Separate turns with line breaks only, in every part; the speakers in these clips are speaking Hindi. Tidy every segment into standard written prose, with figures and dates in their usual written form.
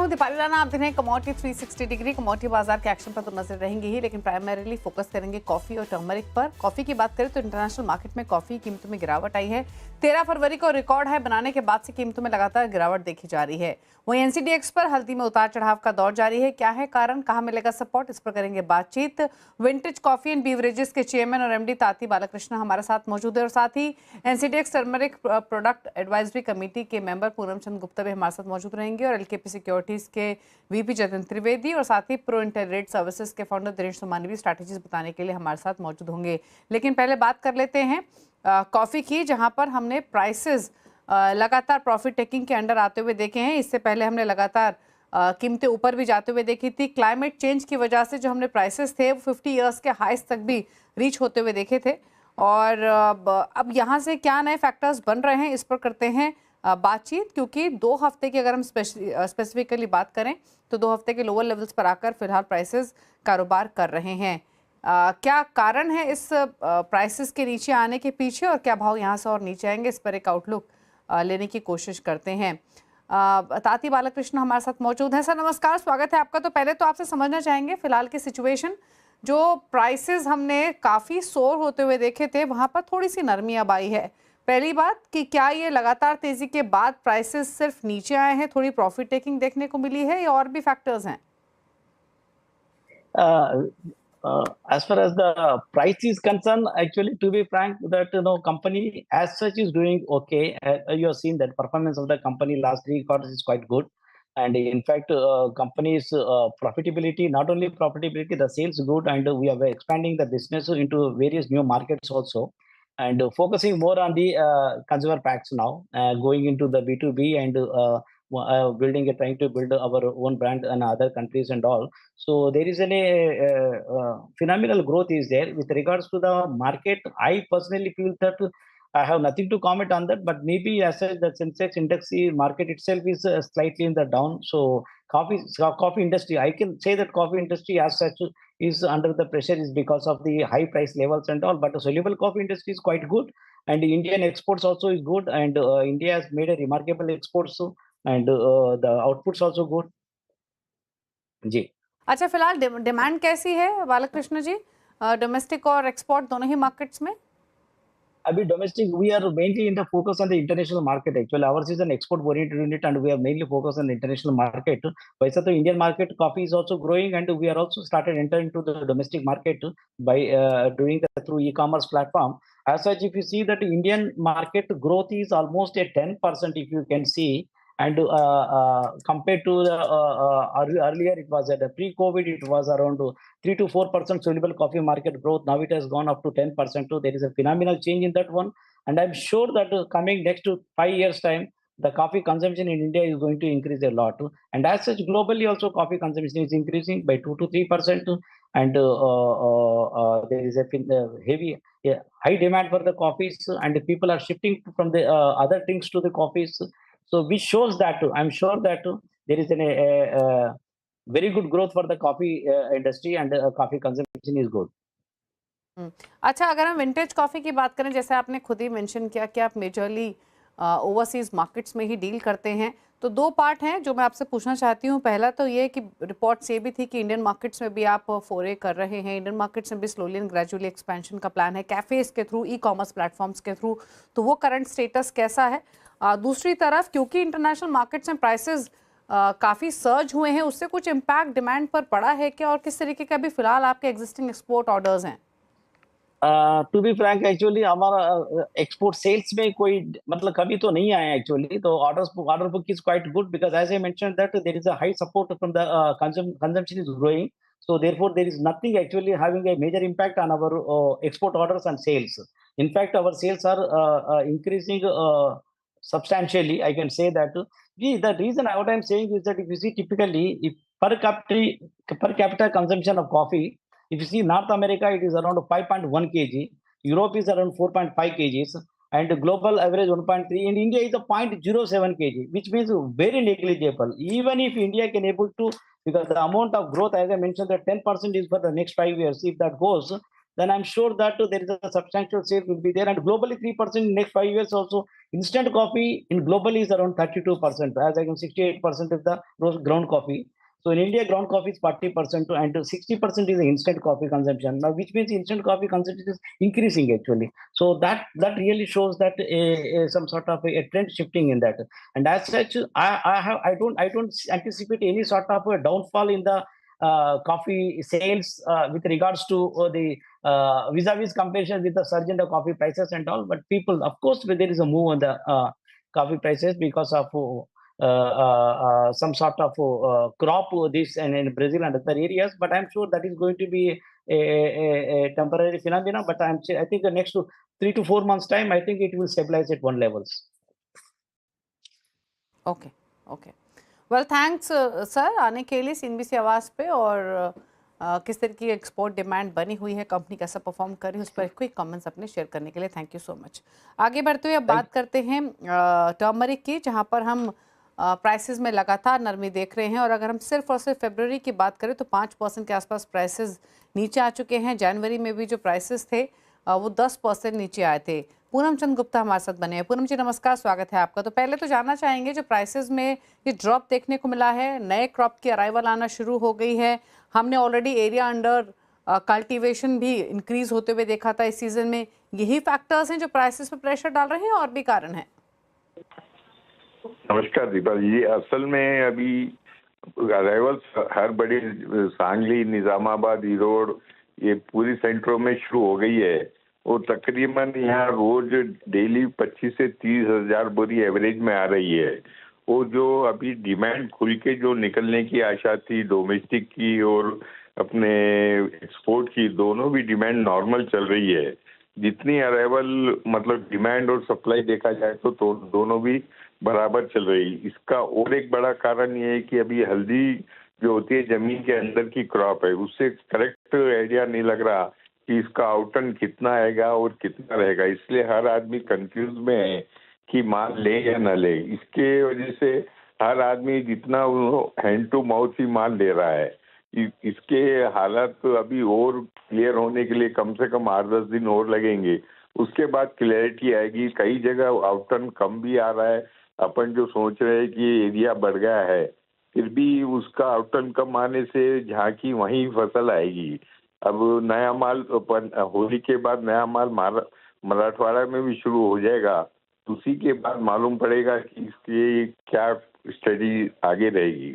हूं दीपाली राणा। आप देख रहे हैं कमोडिटी 360 डिग्री। कमोडिटी बाजार के एक्शन पर तो नजर रहेंगे ही, लेकिन प्राइमरीली फोकस करेंगे कॉफी और टर्मरिक पर। कॉफी की बात करें तो इंटरनेशनल मार्केट में कॉफी कीमतों में गिरावट आई है। 13 फरवरी को रिकॉर्ड हाई बनाने के बाद से कीमतों में लगातार गिरावट देखी जा रही है। वहीं एनसीडीएक्स पर हल्दी में उतार चढ़ाव का दौर जारी है। क्या है कारण, कहां मिलेगा सपोर्ट, इस पर करेंगे बातचीत। विंटेज कॉफी एंड बीवरेजेस के चेयरमैन और एमडी ताती बालकृष्ण हमारे साथ मौजूद है, और साथ ही NCDEX turmeric product advisory committee के मेंबर पूनम चंद गुप्ता भी हमारे साथ मौजूद रहेंगे, और एलकेपी सिक्योरिटीज के वीपी जतिन त्रिवेदी और साथ ही प्रो इंटररेट सर्विसेज के फाउंडर दिनेश सोमानी भी स्ट्रैटेजीज बताने के लिए हमारे साथ मौजूद होंगे। लेकिन पहले बात कर लेते हैं कॉफी की, जहां पर हमने प्राइसेस लगातार प्रॉफिट टेकिंग के अंडर आते हुए देखे हैं। इससे पहले हमने लगातार कीमतें ऊपर भी जाते हुए देखी थी। क्लाइमेट चेंज की वजह से जो हमने प्राइसेस थे वो 50 ईयर्स के हाईस तक भी रीच होते हुए देखे थे। और अब यहाँ से क्या नए फैक्टर्स बन रहे हैं, इस पर करते हैं बातचीत। क्योंकि 2 हफ्ते की अगर हम स्पेसिफिकली बात करें तो 2 हफ्ते के लोअर लेवल्स पर आकर फिलहाल प्राइसेस कारोबार कर रहे हैं। क्या कारण है इस प्राइसेस के नीचे आने के पीछे, और क्या भाव यहाँ से और नीचे आएंगे, इस पर एक आउटलुक लेने की कोशिश करते हैं। ताती बालकृष्ण हमारे साथ मौजूद हैं। सर नमस्कार, स्वागत है आपका। तो पहले तो आपसे समझना चाहेंगे फिलहाल की सिचुएशन। जो प्राइसेस हमने काफ़ी सोर होते हुए देखे थे, वहाँ पर थोड़ी सी नरमी अब आई है। पहली बात कि क्या ये लगातार तेजी के बाद प्राइसेस सिर्फ नीचे आए हैं, थोड़ी प्रॉफिट टेकिंग देखने को मिली है, या और भी फैक्टर्स हैं?
As far as the price is concerned, actually, to be frank, that company as such is doing okay. You have seen that performance of the company last 3 quarters is quite good, and in fact, company's profitability, not only profitability, the sales good, and we are expanding the business into various new markets also, and focusing more on the consumer packs now, going into the B2B and trying to build our own brand in other countries and all. So there is phenomenal growth is there with regards to the market. I personally feel that I have nothing to comment on that, but maybe as such the Sensex index market itself is slightly in the down. So coffee industry, I can say that coffee industry as such is under the pressure is because of the high price levels and all. But the soluble coffee industry is quite good, and the Indian exports also is good, and India has made a remarkable exports, and the outputs also good. जी।
अच्छा, फिलहाल डिमांड कैसी है बालकृष्ण जी, डोमेस्टिक और एक्सपोर्ट दोनों ही मार्केट्स में?
अभी domestic we are mainly in the focus on the international market. Actually ours is an export oriented unit and we are mainly focus on the international market. वैसे तो Indian market coffee is also growing, and we are also started entering to the domestic market by doing that through e-commerce platform. As such, if you see that Indian market growth is almost at 10%, if you can see, and compared to the earlier, it was at pre-COVID, it was around 3 to 4% soluble coffee market growth. Now it has gone up to 10%. So there is a phenomenal change in that one, and I'm sure that coming next to 5 years time, the coffee consumption in India is going to increase a lot. And as such, globally also coffee consumption is increasing by 2 to 3%, and there is a heavy high demand for the coffees, and people are shifting from the other things to the coffees. So which shows that I'm sure that there is a very good growth for the coffee industry, and coffee consumption is good.
अच्छा, अगर हम विंटेज कॉफ़ी की बात करें, जैसे आपने खुद ही मेंशन किया कि आप मेजरली ओवरसीज़ मार्केट्स में ही डील करते हैं, तो 2 पार्ट हैं जो मैं आपसे पूछना चाहती हूँ। पहला तो ये कि रिपोर्ट्स ये भी थी कि इंडियन मार्केट्स में भी आप फोरे कर रहे हैं, इंडियन मार्केट्स में भी स्लोली एंड ग्रेजुअली एक्सपेंशन का प्लान है, कैफ़ेज़ के थ्रू, ई-कॉमर्स प्लेटफॉर्म्स के थ्रू, तो वो करंट स्टेटस कैसा है? दूसरी तरफ क्योंकि इंटरनेशनल मार्केट्स में प्राइसेस काफ़ी सर्ज हुए हैं, उससे कुछ इम्पैक्ट डिमांड पर पड़ा है क्या, और किस तरीके का भी फिलहाल आपके एग्जिस्टिंग एक्सपोर्ट ऑर्डर्स हैं?
टू बी फ्रैंक, एक्चुअली हमारा एक्सपोर्ट सेल्स में कोई मतलब कभी तो नहीं आया एक्चुअली। तो order book is quite good, because as I mention that there is a high support from the consumption is growing. So therefore, there is nothing actually having a major impact on our export orders and sales. In fact, our sales are increasing substantially. I can say that. The reason what I'm saying is that if you see typically, if per capita consumption of coffee, if you see North America, it is around 5.1 kg. Europe is around 4.5 kgs, and global average 1.3. And India is a 0.07 kg, which means very negligible. Even if India can able to, because the amount of growth, as I mentioned, that 10% is for the next 5 years. If that goes, then I'm sure that there is a substantial sale will be there. And globally, 3% in next 5 years also. Instant coffee in globally is around 32%, as I can 68% is the ground coffee. So in India, ground coffee is 40% and 60% is the instant coffee consumption. Now, which means instant coffee consumption is increasing actually. So that really shows that some sort of a trend shifting in that. And as such, I don't anticipate any sort of a downfall in the coffee sales with regards to the vis-a-vis comparison with the surge in the coffee prices and all. But people, of course, there is a move on the coffee prices because of some sort of crop this and in Brazil and other areas. But I'm sure that is going to be a temporary phenomenon. But I think the next 3 to 4 months time, I think it will stabilize at one levels.
Okay okay well thanks sir आने के लिए सीएनबीसी आवाज़ पे। और किस तरह की एक्सपोर्ट डिमांड बनी हुई है, कंपनी कैसा परफॉर्म कर रही है, उस पर क्विक कमेंट्स अपने शेयर करने के लिए थैंक यू सो मच। आगे बढ़ते हुए अब बात करते हैं टर्मरिक की, जहां पर हम प्राइसेस में लगातार नरमी देख रहे हैं। और अगर हम सिर्फ और सिर्फ फरवरी की बात करें तो 5% के आसपास प्राइसेस नीचे आ चुके हैं। जनवरी में भी जो प्राइसेस थे वो 10% नीचे आए थे। पूनम चंद गुप्ता हमारे साथ बने हैं। पूनम जी नमस्कार, स्वागत है आपका। तो पहले तो जानना चाहेंगे जो प्राइसेस में ये ड्रॉप देखने को मिला है, नए क्रॉप की अराइवल आना शुरू हो गई है, हमने ऑलरेडी एरिया अंडर कल्टीवेशन भी इंक्रीज होते हुए देखा था इस सीजन में, यही फैक्टर्स हैं जो प्राइसेस पे प्रेशर डाल रहे हैं और भी कारण है?
नमस्कार दीपा जी, असल में अभी अराइवल्स हर बड़ी सांगली, निजामाबाद, ईरोड, ये पूरी सेंटरों में शुरू हो गई है और तकरीबन यहाँ रोज डेली 25 से 30 हजार बोरी एवरेज में आ रही है। और जो अभी डिमांड खुल के जो निकलने की आशा थी डोमेस्टिक की और अपने एक्सपोर्ट की, दोनों भी डिमांड नॉर्मल चल रही है। जितनी अराइवल मतलब डिमांड और सप्लाई देखा जाए तो दोनों भी बराबर चल रही। इसका और एक बड़ा कारण ये है कि अभी हल्दी जो होती है जमीन के अंदर की क्रॉप है, उससे करेक्ट आइडिया नहीं लग रहा कि इसका आउटन कितना आएगा और कितना रहेगा। इसलिए हर आदमी कंफ्यूज में है कि माल ले या न ले। इसके वजह से हर आदमी जितना हैंड टू माउथ ही माल ले रहा है। इसके हालात अभी और क्लियर होने के लिए कम से कम 8-10 दिन और लगेंगे, उसके बाद क्लैरिटी आएगी। कई जगह आउटन कम भी आ रहा है। अपन जो सोच रहे हैं कि एरिया बढ़ गया है, फिर भी उसका आउटन कम आने से झांकी वहीं फसल आएगी। अब नया माल होली के बाद नया माल मराठवाड़ा में भी शुरू हो जाएगा, उसी के बाद मालूम पड़ेगा कि इसकी क्या स्टडी आगे रहेगी।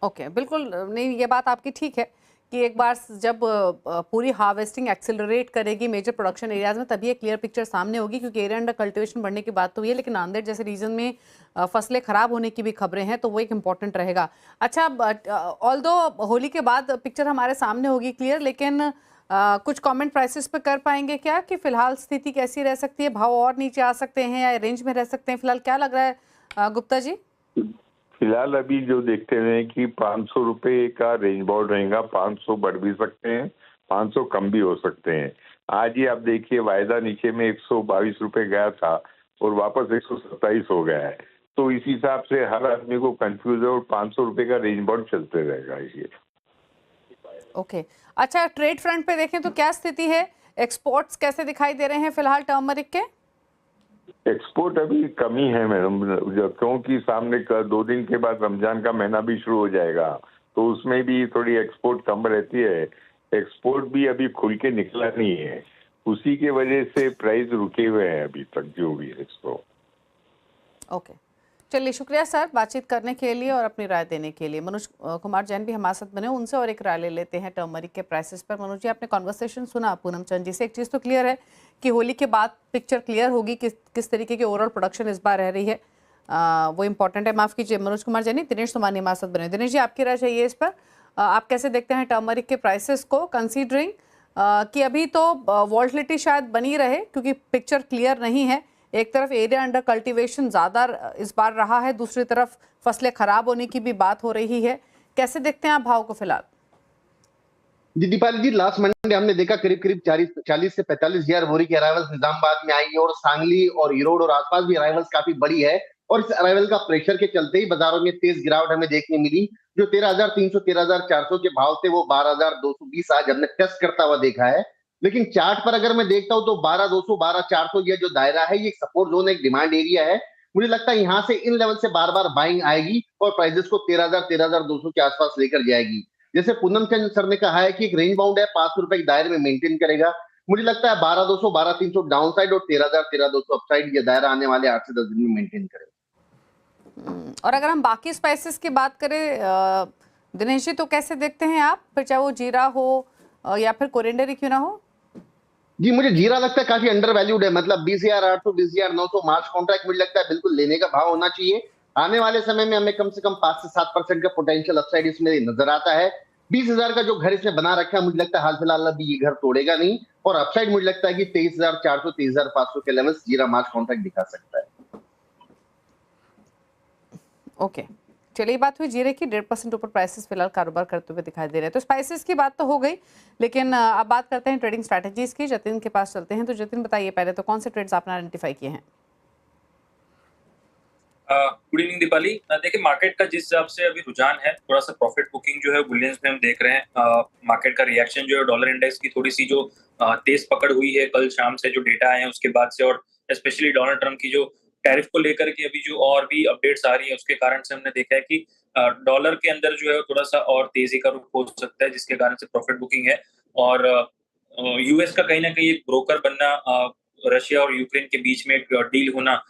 ओके बिल्कुल, नहीं ये बात आपकी ठीक है कि एक बार जब पूरी हार्वेस्टिंग एक्सेलरेट करेगी मेजर प्रोडक्शन एरियाज में तभी एक क्लियर पिक्चर सामने होगी, क्योंकि एरिया अंडर कल्टीवेशन बढ़ने की बात तो हुई है, लेकिन नांदेड़ जैसे रीजन में फसलें खराब होने की भी खबरें हैं, तो वो एक इम्पॉर्टेंट रहेगा। अच्छा, ऑल्दो होली के बाद पिक्चर हमारे सामने होगी क्लियर, लेकिन कुछ कमेंट प्राइसेस पे कर पाएंगे क्या कि फिलहाल स्थिति कैसी रह सकती है, भाव और नीचे आ सकते हैं या रेंज में रह सकते हैं, फिलहाल क्या लग रहा है गुप्ता जी?
फिलहाल अभी जो देखते हैं कि 500 रुपए का रेंज बाउंड रहेगा। 500 बढ़ भी सकते हैं, 500 कम भी हो सकते हैं। आज ही आप देखिए वायदा नीचे में 122 रुपए गया था और वापस 127 हो गया है। तो इस हिसाब से हर आदमी को कंफ्यूज है और 500 रुपए का रेंज बाउंड चलते रहेगा ये।
ओके अच्छा, ट्रेड फ्रंट पे देखें तो क्या स्थिति है, एक्सपोर्ट्स कैसे दिखाई दे रहे हैं फिलहाल टर्मरिक के?
एक्सपोर्ट अभी कमी है मैडम, क्योंकि सामने 2 दिन के बाद रमजान का महीना भी शुरू हो जाएगा, तो उसमें भी थोड़ी एक्सपोर्ट कम रहती है। एक्सपोर्ट भी अभी खुल के निकला नहीं है, उसी के वजह से प्राइस रुके हुए हैं अभी तक जो भी है इसको।
ओके चलिए, शुक्रिया सर बातचीत करने के लिए और अपनी राय देने के लिए। मनोज कुमार जैन भी हमारे साथ बने, उनसे और एक राय ले लेते हैं टर्मरिक के प्राइसेस पर। मनोज जी, आपने कॉन्वर्सेशन सुना पूनम चंद जी से, एक चीज़ तो क्लियर है कि होली के बाद पिक्चर क्लियर होगी किस तरीके की ओवरऑल प्रोडक्शन इस बार रह रही है, वो इंपॉर्टेंट है। माफ़ कीजिए मनोज कुमार जैन, दिनेश सोमानी हमारे साथ बने। दिनेश जी, आपकी राय चाहिए इस पर, आप कैसे देखते हैं टर्मरिक के प्राइसेस को, कंसीडरिंग कि अभी तो वॉल्टिलिटी शायद बनी रहे क्योंकि पिक्चर क्लियर नहीं है। एक तरफ एरिया अंडर कल्टीवेशन ज़्यादा इस बार रहा है, दूसरी तरफ फसलें खराब होने की भी बात हो रही है, कैसे देखते हैं आप भाव को फिलहाल?
जी दीपाली जी, लास्ट मंडे हमने देखा करीब 40 से 45 हजार बोरी की अराइवल्स निजामाबाद में आई है और सांगली और ईरोड और आसपास भी अराइवल्स काफी बड़ी है। और इस अराइवल का प्रेशर के चलते ही बाजारों में तेज गिरावट हमें देखने मिली। जो 13,300 13,400 के भाव थे वो 12,220 आज हमने टेस्ट करता हुआ देखा है। लेकिन चार्ट पर अगर मैं देखता हूं तो 12,200 12,400 ये जो दायरा है ये एक सपोर्ट जोन, एक डिमांड एरिया है। मुझे लगता है यहाँ से इन लेवल से बार बार बाइंग आएगी और प्राइसेस को 13,000 13,200 के आसपास लेकर जाएगी। जैसे पूनम चंद सर ने कहा है कि एक रेंज बाउंड है, 500 रुपए के दायरे में मेंटेन करेगा। मुझे लगता है 12,200 12,300 डाउन साइड और 13,000 13,200 अपसाइड ये दायरा आने वाले 8 से 10 दिन में मेंटेन करेगा।
और अगर हम बाकी स्पाइसेस की बात करें दिनेश जी, तो कैसे देखते हैं आप, फिर चाहे वो जीरा हो या फिर कोरिएंडर ही क्यों ना हो?
जी, मुझे जीरा लगता है काफी अंडर वैल्यूड है। मतलब 20,800 20,900 मार्च कॉन्ट्रैक्ट मुझे लगता है बिल्कुल लेने का भाव होना चाहिए। आने वाले समय में हमें कम से कम 5 से 7% का पोटेंशियल अपसाइड इसमें नजर आता है। 20,000 का जो घर इसने बना रखा है मुझे लगता है हाल फिलहाल अभी ये घर तोड़ेगा नहीं, और अपसाइड मुझे लगता है कि 23,400 23,500 के लेवल्स जीरा मार्च कॉन्ट्रैक्ट दिखा सकता है।
ओके, चलिए बात हुई जीरे की। 1.5% ऊपर प्राइसेस फिलहाल कारोबार करते हुए दिखाई दे रहे हैं। तो स्पाइसेस की बात तो हो गई, लेकिन अब बात करते हैं ट्रेडिंग स्ट्रैटेजीज की। जतिन के पास चलते हैं। तो जतिन बताइए पहले तो कौन से ट्रेड्स आपने आइडेंटिफाई किए हैं?
Good evening Deepali. देखिए, मार्केट का जिस हिसाब से अभी रुझान है, थोड़ा सा प्रॉफिट बुकिंग जो है बुलियंस में हम देख रहे हैं। मार्केट का रिएक्शन जो है डॉलर इंडेक्स की थोड़ी सी जो तेज पकड़ हुई है कल शाम से जो डेटा आए हैं उसके बाद से, और स्पेशली डोनाल्ड ट्रम्प की जो टैरिफ को लेकर के अभी जो और भी अपडेट्स आ रही है उसके कारण से हमने देखा है कि डॉलर के अंदर जो है थोड़ा सा और तेजी का रुख हो सकता है, जिसके कारण से प्रॉफिट बुकिंग है। और यूएस का कहीं ना कहीं एक ब्रोकर बनना, रशिया और यूक्रेन के बीच में एक डील होना,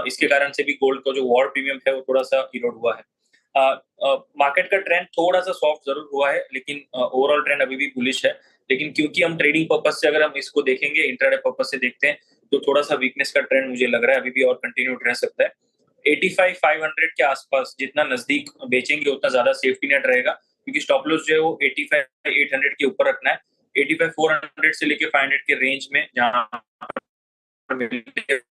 इसके कारण से भी गोल्ड का जो वॉर प्रीमियम है वो थोड़ा सा इरोड हुआ है। मार्केट का ट्रेंड थोड़ा सा सॉफ्ट जरूर हुआ है, लेकिन ओवरऑल ट्रेंड अभी भी बुलिश है। लेकिन क्योंकि हम ट्रेडिंग पर्पस से अगर हम इसको देखेंगे, इंट्राडे पर्पस से देखते हैं, तो थोड़ा सा वीकनेस का ट्रेंड मुझे लग रहा है अभी भी और कंटिन्यूड रह सकता है। 85,500 के आसपास जितना नजदीक बेचेंगे उतना ज्यादा सेफ्टी नेट रहेगा, क्योंकि स्टॉप लॉस जो है वो 85,800 के ऊपर रखना है। 85,400 से लेके 500 के रेंज में जहां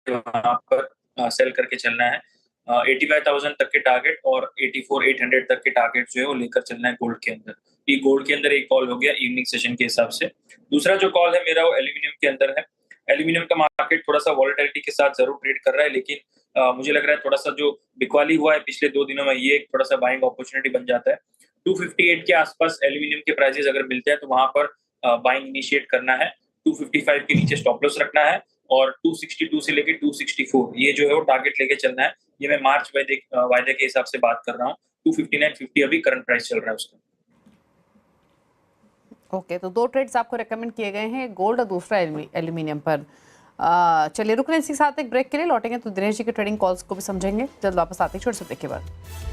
वहां पर सेल करके चलना है। 85,000 तक के टारगेट और 84,800 तक के टारगेट जो है वो लेकर चलना है गोल्ड के अंदर। ये गोल्ड के अंदर एक कॉल हो गया इवनिंग सेशन के हिसाब से। दूसरा जो कॉल है मेरा वो एल्यूमिनियम के अंदर है। एल्यूमिनियम का मार्केट थोड़ा सा वॉलेटिलिटी के साथ जरूर ट्रेड कर रहा है, लेकिन मुझे लग रहा है थोड़ा सा जो बिकवाली हुआ है पिछले 2 दिनों में, ये एक थोड़ा सा बाइंग अपॉर्चुनिटी बन जाता है। 258 के आसपास एल्यूमिनियम के प्राइसेस अगर मिलते हैं तो वहां पर बाइंग इनिशिएट करना है। 255 के नीचे स्टॉप लॉस रखना है, और 262 से लेके 264 ये जो है वो टारगेट लेके चलना है। ये मैं मार्च वायदे के हिसाब से बात कर रहा हूँ। 259.50 अभी करंट प्राइस चल रहा है उसका।
ओके, तो 2 ट्रेड्स आपको रेकमेंड किए गए हैं, गोल्ड और दूसरा एल्यूमिनियम पर। चलिए रुक रहे हैं इसी के साथ एक ब्रेक के लिए। लौटेंगे तो दिनेश जी के ट्रेडिंग कॉल्स को भी समझेंगे। जल्द वापस आते हैं छोटे से ब्रेक के बाद।